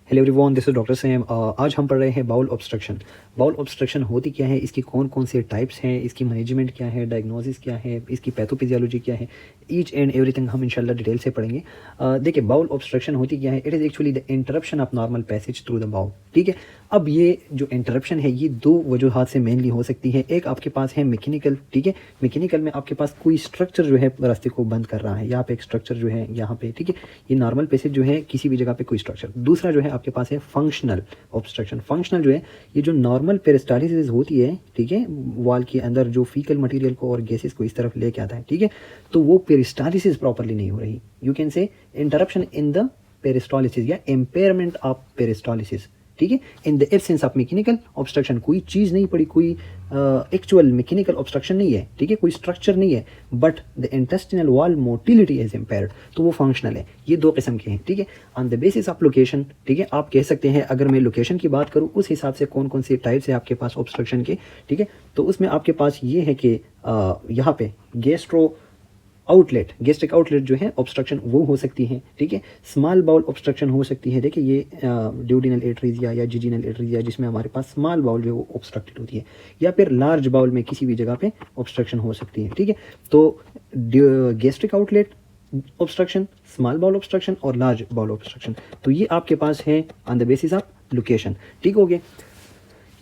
Hello everyone, this is doctor Sam. आज हम पढ़ रहे हैं बाउल ऑब्स्ट्रक्शन। बाउल ऑब्स्ट्रक्शन होती क्या है, इसकी कौन कौन से टाइप्स हैं, इसकी मैनेजमेंट क्या है, डायग्नोसिस क्या है, इसकी पैथोफिजियोलॉजी क्या है, ईच एंड एवरीथिंग हम इंशाल्लाह डिटेल से पढ़ेंगे। देखिए, बाउल ऑब्स्ट्रक्शन होती क्या है, it is actually the interruption of normal passage through the bowel. ठीक है, अब ये जो इंटरप्शन है ये दो वजूहात से मेनली हो सकती है। एक आपके पास है मैकेनिकल। ठीक है, मैकेनिकल में आपके पास कोई स्ट्रक्चर जो है रास्ते को बंद कर रहा है, यहाँ पे एक स्ट्रक्चर जो है यहाँ पे, ठीक है, ये नॉर्मल पैसेज जो है किसी भी जगह पे कोई स्ट्रक्चर। दूसरा जो है आपके पास है फंक्शनल ऑब्स्ट्रक्शन। फंक्शनल जो है ये जो नॉर्मल पेरिस्टालिसिस होती है, ठीक है, वॉल के अंदर जो फीकल मटेरियल को और गैसेस को इस तरफ लेके आता है, ठीक है, तो वो पेरिस्टालिसिस प्रॉपरली नहीं हो रही। You can say interruption in the peristalsis या इम्पेयरमेंट ऑफ पेरिस्टालिसिस। ठीक है, in the absence of mechanical obstruction, कोई चीज़ नहीं पड़ी, कोई एक्चुअल मैकेनिकल ऑब्स्ट्रक्शन नहीं है, ठीक है, कोई स्ट्रक्चर नहीं है, but the intestinal wall motility is impaired, तो वो फंक्शनल है। ये दो किस्म के हैं। ठीक है, on the basis of location, ठीक है, आप कह सकते हैं, अगर मैं लोकेशन की बात करूँ उस हिसाब से कौन कौन से टाइप्स है आपके पास ऑब्स्ट्रक्शन के, ठीक है, तो उसमें आपके पास ये है कि यहाँ पे गैस्ट्रो आउटलेट, गैस्ट्रिक आउटलेट जो है ऑब्स्ट्रक्शन वो हो सकती है। ठीक है, स्मॉल बाउल ऑब्स्ट्रक्शन हो सकती है। देखिए, ये ड्यूडिनल एट्रीजिया या जिजिनल एट्रीजिया जिसमें हमारे पास स्मॉल बाउल जो है वो ऑब्स्ट्रक्टेड होती है, या फिर लार्ज बाउल में किसी भी जगह पे ऑब्स्ट्रक्शन हो सकती है। ठीक है, तो gastric outlet obstruction, small bowel obstruction और लार्ज बाउल ऑब्स्ट्रक्शन, तो ये आपके पास है on the basis of location. ठीक हो गया,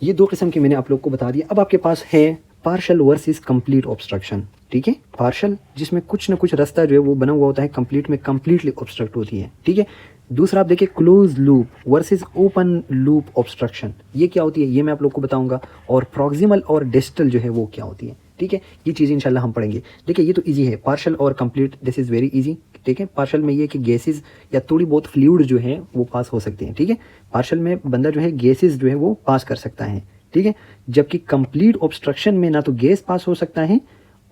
ये दो किस्म के मैंने आप लोग को बता दिया। अब आपके पास है पार्शल वर्सेस कंप्लीट ऑब्स्ट्रक्शन। ठीक है, पार्शल जिसमें कुछ ना कुछ रास्ता जो है वो बना हुआ होता है, कंप्लीट में कंप्लीटली ऑब्स्ट्रक्ट होती है। ठीक है, दूसरा आप देखिए close loop versus open loop obstruction, ये क्या होती है ये मैं आप लोग को बताऊंगा, और प्रॉक्सिमल और डिस्टल जो है वो क्या होती है। ठीक है, ये चीज़ इंशाल्लाह हम पढ़ेंगे। देखिए, ये तो इजी है, पार्शल और complete, this is very easy. ठीक है, पार्शल में ये कि गैसेस या थोड़ी बहुत फ्लूइड जो है वो पास हो सकते हैं। ठीक है, पार्शल में बंदा जो है गैसेस जो है वो पास कर सकता है। ठीक है, जबकि कंप्लीट ऑब्स्ट्रक्शन में ना तो गैस पास हो सकता है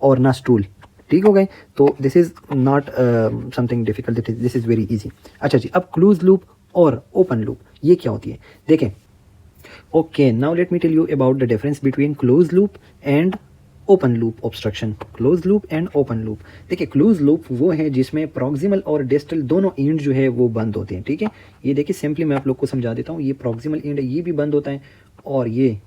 और ना स्टूल। ठीक हो गए, तो this is not something difficult, this is very easy. अच्छा जी, अब क्लोज लूप और ओपन लूप ये क्या होती है देखें। Okay, now let me tell you about the difference between close loop and open loop obstruction. Close loop and open loop, देखिए क्लोज लूप वो है जिसमें प्रॉक्सिमल और डिस्टल दोनों एंड जो है वो बंद होते हैं। ठीक है, ये देखिए सिंपली मैं आप लोग को समझा देता हूँ, ये प्रॉक्सिमल एंड है ये भी बंद होता है, और ये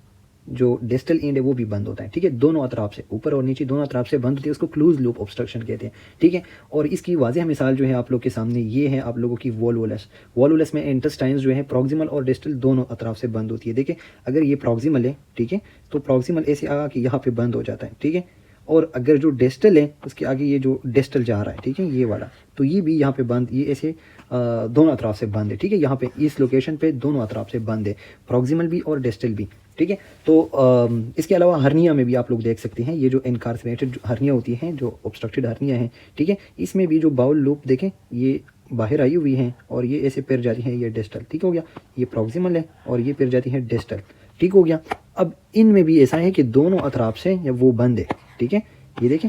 जो डिस्टल एंड है वो भी बंद होता है। ठीक है, दोनों अतराफ से, ऊपर और नीचे दोनों अतराफ से बंद होती है, उसको क्लोज लूप ऑब्स्ट्रक्शन कहते हैं। ठीक है, और इसकी वाज़ेह मिसाल जो है आप लोग के सामने ये है आप लोगों की वॉल्वुलस। वॉल्वुलस में इंटेस्टाइन्स जो है प्रॉक्सिमल और डिस्टल दोनों अतराफ से बंद होती है। देखिए, अगर ये प्रॉक्सिमल है, ठीक है, तो प्रॉक्सिमल ऐसे आगे कि यहाँ पे बंद हो जाता है। ठीक है, और अगर जो डिस्टल है उसके आगे ये जो डिस्टल जा रहा है, ठीक है, ये वाला, तो ये भी यहाँ पे बंद, ये ऐसे दोनों अतराफ से बंद है। ठीक है, यहाँ पे इस लोकेशन पे दोनों अतराफ से बंद है, प्रॉक्सिमल भी और डिस्टल भी। ठीक है, तो इसके अलावा हर्निया में भी आप लोग देख सकते हैं, ये जो इनकार्सरेटेड हर्निया होती हैं, जो ऑब्स्ट्रक्टेड हर्निया है, ठीक है, इसमें भी जो बाउल लूप देखें ये बाहर आई हुई हैं और ये ऐसे फिर जाती है, ये डिस्टल। ठीक हो गया, ये प्रॉक्सिमल है और ये फिर जाती है डिस्टल। ठीक हो गया, अब इनमें भी ऐसा है कि दोनों अतराफ से या वो बंद है। ठीक है, ये देखें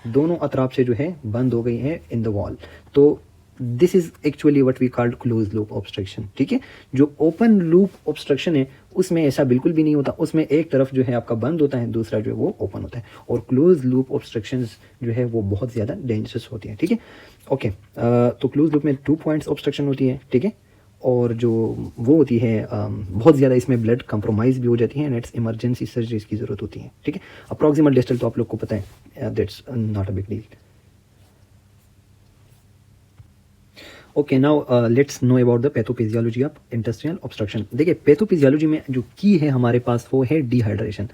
दोनों अतराफ से जो है बंद हो गई है इन द वॉल, तो this is actually what we called close loop obstruction. ठीक है, जो ओपन लूप ऑब्स्ट्रक्शन है उसमें ऐसा बिल्कुल भी नहीं होता, उसमें एक तरफ जो है आपका बंद होता है, दूसरा जो है वो ओपन होता है, और क्लोज लूप ऑब्स्ट्रक्शंस जो है वो बहुत ज़्यादा डेंजरस होती है। ठीक है, ओके, तो क्लोज लूप में 2 पॉइंट्स ऑब्स्ट्रक्शन होती है। ठीक है, और जो वो होती है बहुत ज़्यादा इसमें ब्लड कंप्रोमाइज़ भी हो जाती है, नेट्स इमरजेंसी सर्जरीज की ज़रूरत होती है। ठीक है, अप्रॉक्सिमल डिस्टल तो आप लोग को पता है, that's not a big deal. Okay, now let's know about the pathophysiology of intestinal obstruction. देखिए, पैथोफिजियोलॉजी में जो की है हमारे पास वो है डिहाइड्रेशन।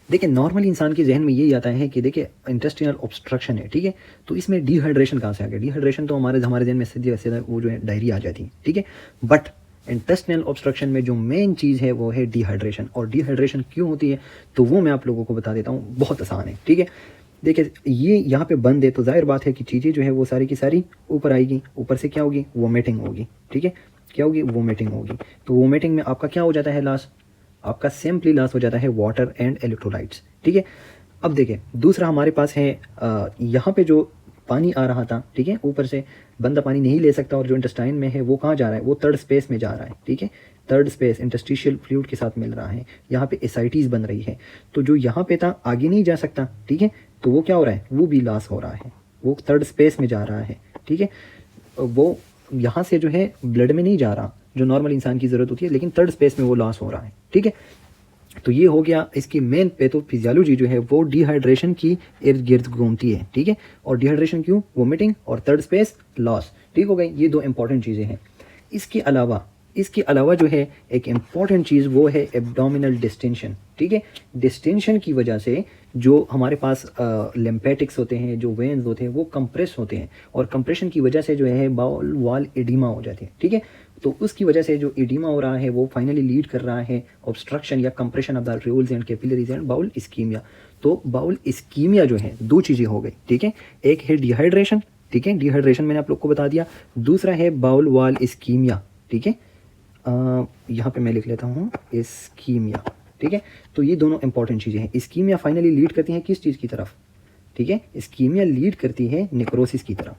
देखिए, नॉर्मल इंसान के जहन में यही आता है कि देखिए इंटेस्टाइनल ऑब्स्ट्रक्शन है, ठीक है, तो इसमें डिहाइड्रेशन कहाँ से आ गया। डिहाइड्रेशन तो हमारे जहन में सीधे सीधा वो जो है डायरिया आ जाती है। ठीक है, बट इंटेस्टाइनल ऑब्स्ट्रक्शन में जो मेन चीज़ है वो है डिहाइड्रेशन। और डिहाइड्रेशन क्यों होती है तो वो मैं आप लोगों को बता देता हूँ, बहुत आसान है। ठीक है, देखिए ये यहाँ पे बंद है तो जाहिर बात है कि चीज़ें जो है वो सारी की सारी ऊपर आएगी, ऊपर से क्या होगी, वोमिटिंग होगी। ठीक है, क्या होगी, वोमिटिंग होगी, तो वोमिटिंग में आपका क्या हो जाता है लॉस, आपका सिंपली लॉस हो जाता है वाटर एंड इलेक्ट्रोलाइट्स। ठीक है, अब देखिए दूसरा हमारे पास है यहाँ पे जो पानी आ रहा था, ठीक है, ऊपर से बंदा पानी नहीं ले सकता, और जो इंटेस्टाइन में है वो कहाँ जा रहा है, वो थर्ड स्पेस में जा रहा है। ठीक है, थर्ड स्पेस इंटरस्टिशियल फ्लूइड के साथ मिल रहा है, यहाँ पे एसाइटीज बन रही है, तो जो यहाँ पे था आगे नहीं जा सकता। ठीक है, तो वो क्या हो रहा है, वो भी लॉस हो रहा है, वो थर्ड स्पेस में जा रहा है। ठीक है, वो यहाँ से जो है ब्लड में नहीं जा रहा जो नॉर्मल इंसान की ज़रूरत होती है, लेकिन थर्ड स्पेस में वो लॉस हो रहा है, ठीक है। तो ये हो गया इसकी मेन पैथोफिजियोलॉजी जो है वो डिहाइड्रेशन की इर्द गिर्द घूमती है, ठीक है। और डिहाइड्रेशन क्यों? वोमिटिंग और थर्ड स्पेस लॉस, ठीक हो गई। ये दो इंपॉर्टेंट चीज़ें हैं। इसके अलावा जो है एक इम्पॉर्टेंट चीज़ वो है एब्डोमिनल डिस्टेंशन, ठीक है। डिस्टेंशन की वजह से जो हमारे पास लिम्फेटिक्स होते हैं, जो वेन्स होते हैं, वो कंप्रेस होते हैं, और कंप्रेशन की वजह से जो है बाउल वॉल एडिमा हो जाती है, ठीक है। तो उसकी वजह से जो एडिमा हो रहा है वो फाइनली लीड कर रहा है ऑब्स्ट्रक्शन या compression of the arterioles and capillaries and bowel ischemia. तो बाउल इस्कीमिया जो है दो चीज़ें हो गई, ठीक है। एक है डिहाइड्रेशन, ठीक है, डिहाइड्रेशन मैंने आप लोग को बता दिया। दूसरा है बाउल वॉल इस्कीमिया, ठीक है। यहाँ पे मैं लिख लेता हूँ इस्कीमिया, ठीक है। तो ये दोनों इंपॉर्टेंट चीज़ें हैं। इस्कीमिया फाइनली लीड करती हैं किस चीज़ की तरफ? ठीक है, इस्कीमिया लीड करती है नेक्रोसिस की तरफ।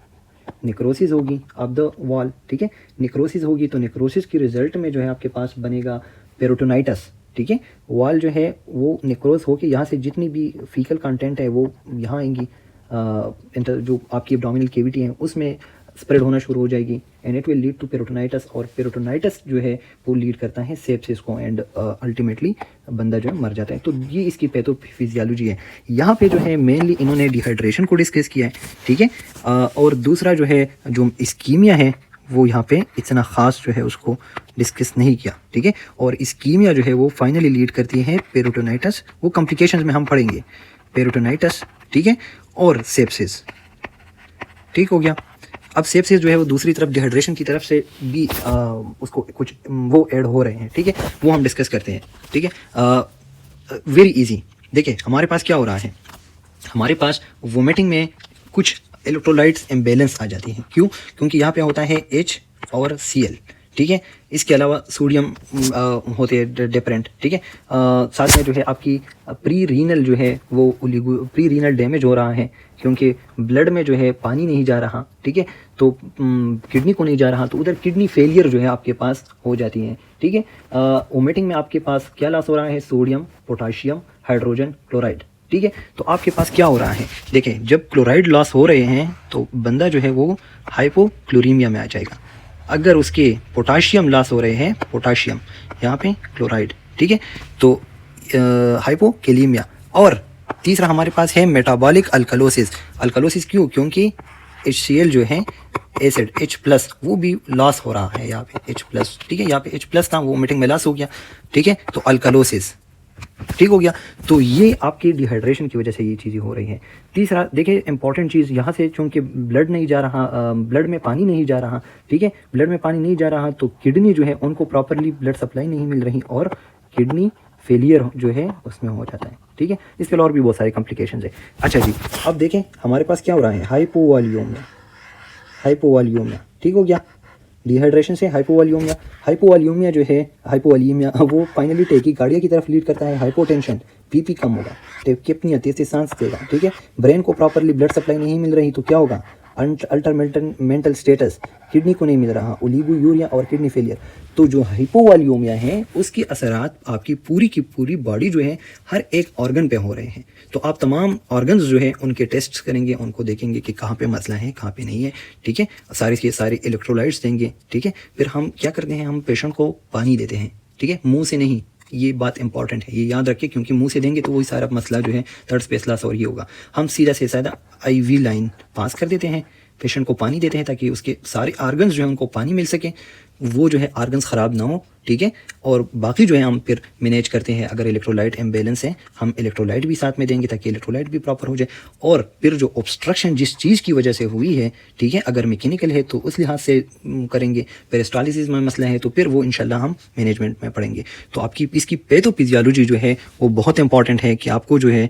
नेक्रोसिस होगी ऑफ द वॉल, ठीक है। नेक्रोसिस होगी तो नेक्रोसिस की रिजल्ट में जो है आपके पास बनेगा पेरिटोनाइटिस, ठीक है। वॉल जो है वो नेक्रोस होकर यहाँ से जितनी भी फीकल कंटेंट है वो यहाँ आएंगी, जो आपकी एब्डोमिनल कैविटी है उसमें स्प्रेड होना शुरू हो जाएगी, and it will lead to peritonitis. और पेरिटोनाइटिस जो है वो लीड करता है सेप्सिस को, एंड अल्टीमेटली बंदा जो है मर जाता है। तो ये इसकी पैथोफिजियोलॉजी है। यहाँ पे जो है मेनली इन्होंने डिहाइड्रेशन को डिस्कस किया है, ठीक है। और दूसरा जो है जो इस्कीमिया है वो यहाँ पे इतना ख़ास जो है उसको डिस्कस नहीं किया, ठीक है। और इस्कीमिया जो है वो फाइनली लीड करती है पेरिटोनाइटिस, वो कॉम्प्लिकेशंस में हम पढ़ेंगे, पेरिटोनाइटिस, ठीक है, और सेप्सिस, ठीक हो गया। अब सेप्सिस जो है वो दूसरी तरफ डिहाइड्रेशन की तरफ से भी उसको कुछ वो ऐड हो रहे हैं, ठीक है, वो हम डिस्कस करते हैं, ठीक है। Very easy. देखिए हमारे पास क्या हो रहा है, हमारे पास वोमिटिंग में कुछ इलेक्ट्रोलाइट्स इम्बैलेंस आ जाती हैं। क्यों? क्योंकि यहाँ पे होता है H और Cl, ठीक है। इसके अलावा सोडियम होते हैं डिफरेंट, ठीक है। साथ में जो है आपकी प्री रीनल जो है वो प्री रीनल डैमेज हो रहा है, क्योंकि ब्लड में जो है पानी नहीं जा रहा, ठीक है, तो किडनी को नहीं जा रहा, तो उधर किडनी फेलियर जो है आपके पास हो जाती है, ठीक है। वोमिटिंग में आपके पास क्या लॉस हो रहा है? सोडियम, पोटाशियम, हाइड्रोजन, क्लोराइड, ठीक है। तो आपके पास क्या हो रहा है? देखिए जब क्लोराइड लॉस हो रहे हैं तो बंदा जो है वो हाइपोक्लोरीमिया में आ जाएगा। अगर उसके पोटाशियम लॉस हो रहे हैं, पोटाशियम यहाँ पे क्लोराइड, ठीक है, तो हाइपोकैलीमिया। और तीसरा हमारे पास है मेटाबॉलिक अल्कलोसिस। अल्कलोसिस क्यों? क्योंकि HCl जो है एसिड H+ वो भी लॉस हो रहा है यहाँ पे H+, ठीक है। यहाँ पे H+ था, वो मीटिंग में लॉस हो गया, ठीक है, तो अल्कलोसिस, ठीक हो गया। तो ये आपकी डिहाइड्रेशन की वजह से ये चीज़ें हो रही हैं। तीसरा देखिए इंपॉर्टेंट चीज़, यहाँ से चूँकि ब्लड नहीं जा रहा, ब्लड में पानी नहीं जा रहा, ठीक है, ब्लड में पानी नहीं जा रहा तो किडनी जो है उनको प्रॉपरली ब्लड सप्लाई नहीं मिल रही और किडनी फेलियर जो है उसमें हो जाता है, ठीक है। इसके अलावा और भी बहुत सारे कॉम्प्लिकेशंस है। अच्छा जी, अब देखें हमारे पास क्या हो रहा है, हाइपोवॉल्यूमिया, हाइपोवॉल्यूमिया, ठीक हो गया। डिहाइड्रेशन से हाइपोवॉल्यूमिया, हाइपोवॉल्यूमिया जो है, हाइपोवॉल्यूमिया वो फाइनली टैकीकार्डिया की तरफ लीड करता है। हाइपोटेंशन, बीपी कम होगा, टेकिपनिया, तेज से सांस देगा, ठीक है। ब्रेन को प्रॉपरली ब्लड सप्लाई नहीं मिल रही तो क्या होगा? अल्टरमेंटल स्टेटस, किडनी को नहीं मिल रहा, ओलिगोयूरिया और किडनी फेलियर। तो जो हाइपोवॉल्यूमिया है उसके असरात आपकी पूरी की पूरी बॉडी जो है हर एक ऑर्गन पे हो रहे हैं। तो आप तमाम ऑर्गन्स जो है उनके टेस्ट करेंगे, उनको देखेंगे कि कहाँ पे मसला है, कहाँ पे नहीं है, ठीक है। सारी के सारे इलेक्ट्रोलाइट्स देंगे, ठीक है। फिर हम क्या करते हैं, हम पेशेंट को पानी देते हैं, ठीक है, मुंह से नहीं। ये बात इंपॉर्टेंट है, ये याद रखिए, क्योंकि मुंह से देंगे तो वही सारा मसला जो है थर्ड स्पेस लॉस और ये होगा। हम सीधा से सीधा IV लाइन पास कर देते हैं, पेशेंट को पानी देते हैं ताकि उसके सारे ऑर्गन्स जो है उनको पानी मिल सके, वो जो है ऑर्गन्स ख़राब ना हो, ठीक है। और बाकी जो है हम फिर मैनेज करते हैं, अगर इलेक्ट्रोलाइट इम्बैलेंस है हम इलेक्ट्रोलाइट भी साथ में देंगे ताकि इलेक्ट्रोलाइट भी प्रॉपर हो जाए। और फिर जो ऑब्स्ट्रक्शन जिस चीज़ की वजह से हुई है, ठीक है, अगर मैकेनिकल है तो उस लिहाज से करेंगे, पेरिस्टालिसिस में मसला है तो फिर वो इंशाल्लाह हम मैनेजमेंट में पढ़ेंगे। तो आपकी इसकी पैथोफिजियोलॉजी जो है वो बहुत इंपॉर्टेंट है कि आपको जो है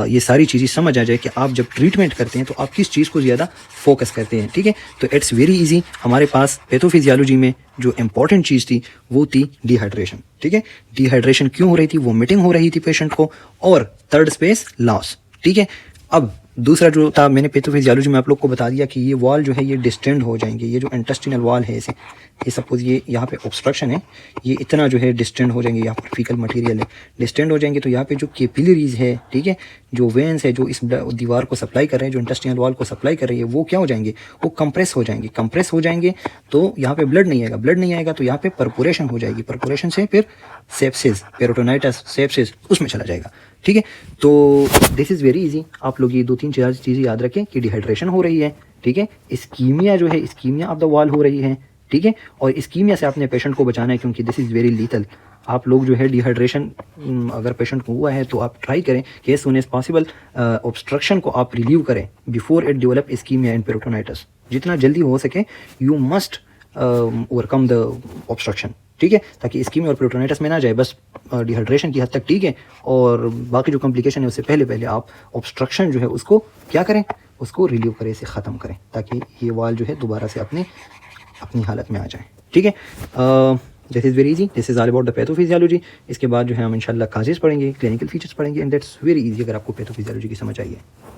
ये सारी चीज़ें समझ आ जाए कि आप जब ट्रीटमेंट करते हैं तो आप किस चीज़ को ज़्यादा फोकस करते हैं, ठीक है। तो इट्स वेरी ईजी। हमारे पास पैथोफिजियोलॉजी में जो इंपॉर्टेंट चीज़ थी वो थी डिहाइड्रेशन, ठीक है। डिहाइड्रेशन क्यों हो रही थी? वोमिटिंग हो रही थी पेशेंट को, और थर्ड स्पेस लॉस, ठीक है। अब दूसरा जो था, मैंने पैथोफिजियोलॉजी में आप लोग को बता दिया कि ये वॉल जो है ये डिस्टेंड हो जाएंगे। ये जो इंटेस्टिनल वॉल है इसे, ये सपोज ये यहाँ पे ऑब्स्ट्रक्शन है, ये इतना जो है डिस्टेंड हो जाएंगे, यहाँ पर फीकल मटेरियल है, डिस्टेंड हो जाएंगे। तो यहाँ पे जो कैपिलरीज है, ठीक है, जो वेन्स है जो इस दीवार को सप्लाई कर रहे हैं, जो इंटेस्टिनल वॉल को सप्लाई कर रही है, वो क्या हो जाएंगे, वो कंप्रेस हो जाएंगे। कंप्रेस हो जाएंगे तो यहाँ पे ब्लड नहीं आएगा, ब्लड नहीं आएगा तो यहाँ पे परपोरेशन हो जाएगी, परपोरेशन से फिर सेप्सिस, पेरिटोनाइटिस, सेप्सिस उसमें चला जाएगा, ठीक है। तो दिस इज़ वेरी इजी। आप लोग ये 2-3 चीज़ें याद रखें कि डिहाइड्रेशन हो रही है, ठीक है, इस्कीमिया जो है, इस्कीमिया ऑफ द वॉल हो रही है, ठीक है, और इस्कीमिया से आपने पेशेंट को बचाना है क्योंकि दिस इज़ वेरी लीथल। आप लोग जो है डिहाइड्रेशन अगर पेशेंट को हुआ है तो आप ट्राई करें कि as soon as possible obstruction को आप रिलीव करें before it develop ischemia and peritonitis. जितना जल्दी हो सके you must overcome the obstruction, ठीक है, ताकि इस्कीमिया और पेरिटोनाइटिस में ना जाए। बस डिहाइड्रेशन की हद तक ठीक है, और बाकी जो कॉम्प्लिकेशन है उससे पहले पहले आप ऑब्स्ट्रक्शन जो है उसको क्या करें, उसको रिलीव करें, इसे ख़त्म करें, ताकि ये वाल जो है दोबारा से अपनी हालत में आ जाए, ठीक है। This is very easy, this is all about the pathophysiology. इसके बाद जो है हम इंशाल्लाह काजेस पढ़ेंगे, क्लिनिकल फीचर्स पढ़ेंगे, एंड दैट्स वेरी इजी अगर आपको पैथोफिजियोलॉजी की समझ आई है।